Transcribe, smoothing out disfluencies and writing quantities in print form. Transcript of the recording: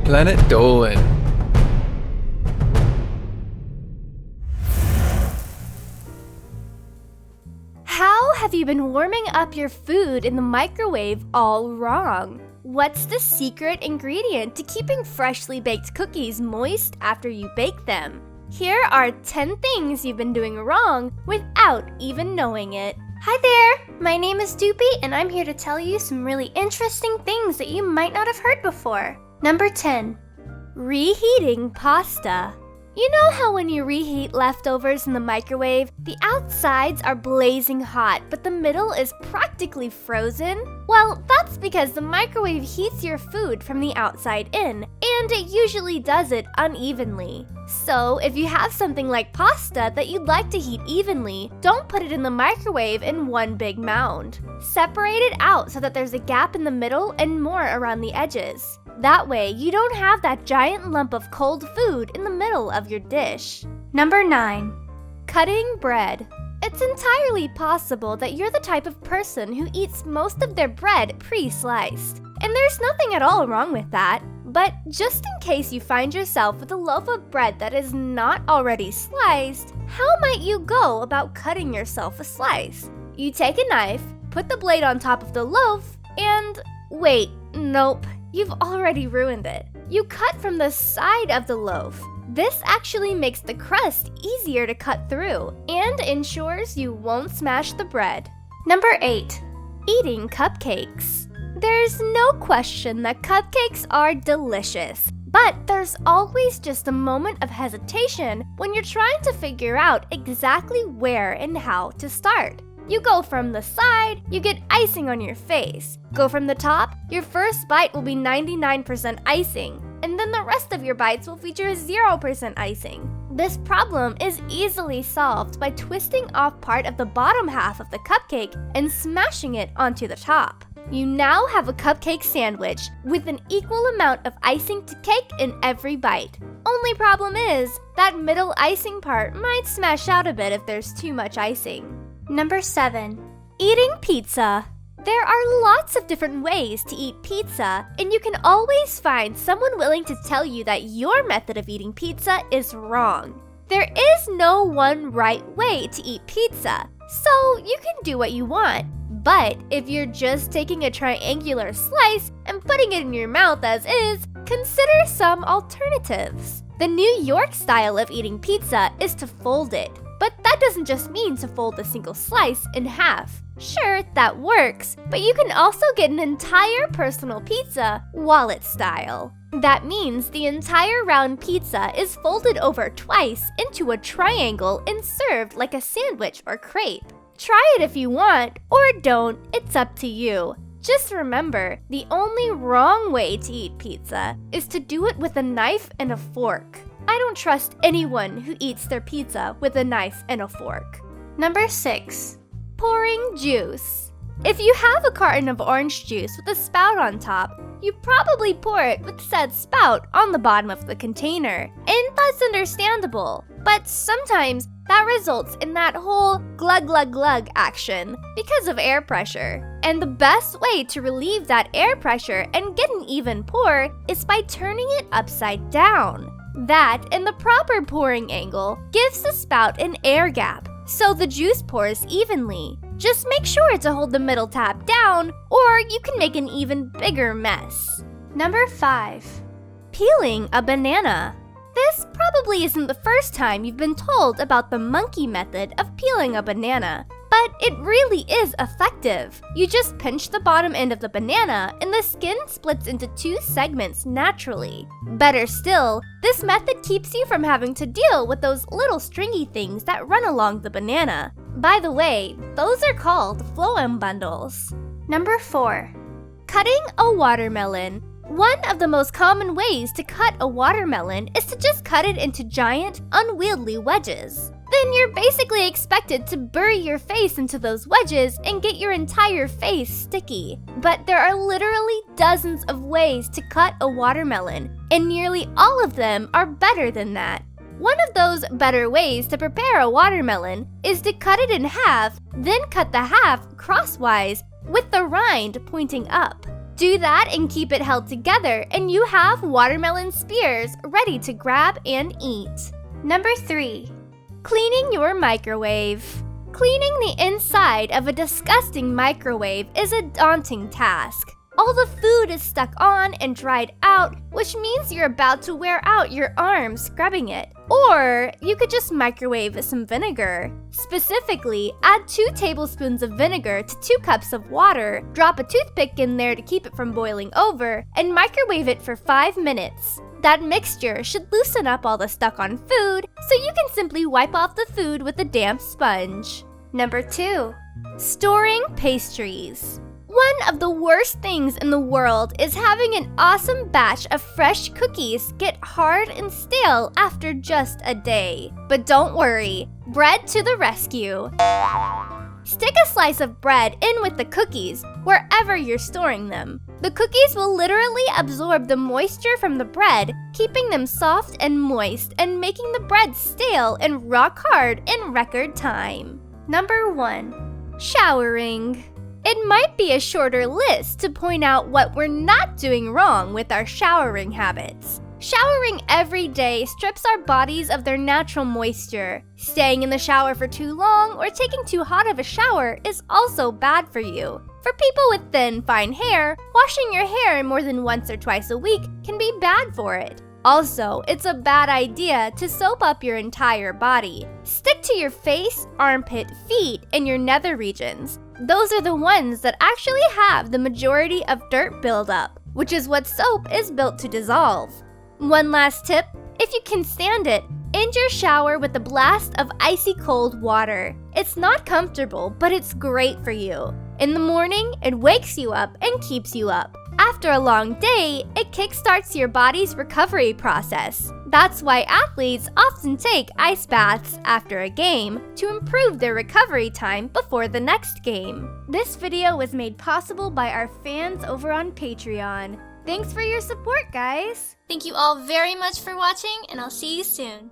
Planet Dolan. How have you been warming up your food in the microwave all wrong? What's the secret ingredient to keeping freshly baked cookies moist after you bake them? Here are 10 things you've been doing wrong without even knowing it. Hi there, my name is Doopy and I'm here to tell you some really interesting things that you might not have heard before. Number 10. Reheating pasta. You know how when you reheat leftovers in the microwave, the outsides are blazing hot, but the middle is practically frozen? Well, that's because the microwave heats your food from the outside in, and it usually does it unevenly. So, if you have something like pasta that you'd like to heat evenly, don't put it in the microwave in one big mound. Separate it out so that there's a gap in the middle and more around the edges. That way, you don't have that giant lump of cold food in the middle of your dish. Number 9. Cutting bread. It's entirely possible that you're the type of person who eats most of their bread pre-sliced. And there's nothing at all wrong with that. But just in case you find yourself with a loaf of bread that is not already sliced, how might you go about cutting yourself a slice? You take a knife, put the blade on top of the loaf, and wait, nope. You've already ruined it. You cut from the side of the loaf. This actually makes the crust easier to cut through and ensures you won't smash the bread. Number 8. Eating cupcakes. There's no question that cupcakes are delicious, but there's always just a moment of hesitation when you're trying to figure out exactly where and how to start. You go from the side, you get icing on your face. Go from the top, your first bite will be 99% icing, and then the rest of your bites will feature 0% icing. This problem is easily solved by twisting off part of the bottom half of the cupcake and smashing it onto the top. You now have a cupcake sandwich with an equal amount of icing to cake in every bite. Only problem is, that middle icing part might smash out a bit if there's too much icing. Number 7. Eating pizza. There are lots of different ways to eat pizza, and you can always find someone willing to tell you that your method of eating pizza is wrong. There is no one right way to eat pizza, so you can do what you want. But if you're just taking a triangular slice and putting it in your mouth as is, consider some alternatives. The New York style of eating pizza is to fold it. But that doesn't just mean to fold a single slice in half. Sure, that works, but you can also get an entire personal pizza wallet style. That means the entire round pizza is folded over twice into a triangle and served like a sandwich or crepe. Try it if you want, or don't, it's up to you. Just remember, the only wrong way to eat pizza is to do it with a knife and a fork. I don't trust anyone who eats their pizza with a knife and a fork. Number 6. Pouring juice. If you have a carton of orange juice with a spout on top, you probably pour it with said spout on the bottom of the container. And that's understandable, but sometimes that results in that whole glug glug glug action because of air pressure. And the best way to relieve that air pressure and get an even pour is by turning it upside down. That and the proper pouring angle gives the spout an air gap, so the juice pours evenly. Just make sure to hold the middle tab down, or you can make an even bigger mess. Number 5. Peeling a banana. This probably isn't the first time you've been told about the monkey method of peeling a banana, but it really is effective. You just pinch the bottom end of the banana and the skin splits into 2 segments naturally. Better still, this method keeps you from having to deal with those little stringy things that run along the banana. By the way, those are called phloem bundles. Number 4. Cutting a watermelon. One of the most common ways to cut a watermelon is to just cut it into giant, unwieldy wedges. Then you're basically expected to bury your face into those wedges and get your entire face sticky. But there are literally dozens of ways to cut a watermelon, and nearly all of them are better than that. One of those better ways to prepare a watermelon is to cut it in half, then cut the half crosswise with the rind pointing up. Do that and keep it held together, and you have watermelon spears ready to grab and eat. Number 3. Cleaning your microwave. Cleaning the inside of a disgusting microwave is a daunting task. All the food is stuck on and dried out, which means you're about to wear out your arms scrubbing it. Or you could just microwave some vinegar. Specifically, add 2 tablespoons of vinegar to 2 cups of water, drop a toothpick in there to keep it from boiling over, and microwave it for 5 minutes. That mixture should loosen up all the stuck-on food, so you can simply wipe off the food with a damp sponge. Number 2. Storing pastries. One of the worst things in the world is having an awesome batch of fresh cookies get hard and stale after just a day. But don't worry, bread to the rescue. Stick a slice of bread in with the cookies wherever you're storing them. The cookies will literally absorb the moisture from the bread, keeping them soft and moist and making the bread stale and rock hard in record time. Number 1. Showering. It might be a shorter list to point out what we're not doing wrong with our showering habits. Showering every day strips our bodies of their natural moisture. Staying in the shower for too long or taking too hot of a shower is also bad for you. For people with thin, fine hair, washing your hair more than once or twice a week can be bad for it. Also, it's a bad idea to soap up your entire body. Stick to your face, armpit, feet, and your nether regions. Those are the ones that actually have the majority of dirt buildup, which is what soap is built to dissolve. One last tip, if you can stand it, end your shower with a blast of icy cold water. It's not comfortable, but it's great for you. In the morning, it wakes you up and keeps you up. After a long day, it kickstarts your body's recovery process. That's why athletes often take ice baths after a game to improve their recovery time before the next game. This video was made possible by our fans over on Patreon. Thanks for your support, guys! Thank you all very much for watching, and I'll see you soon.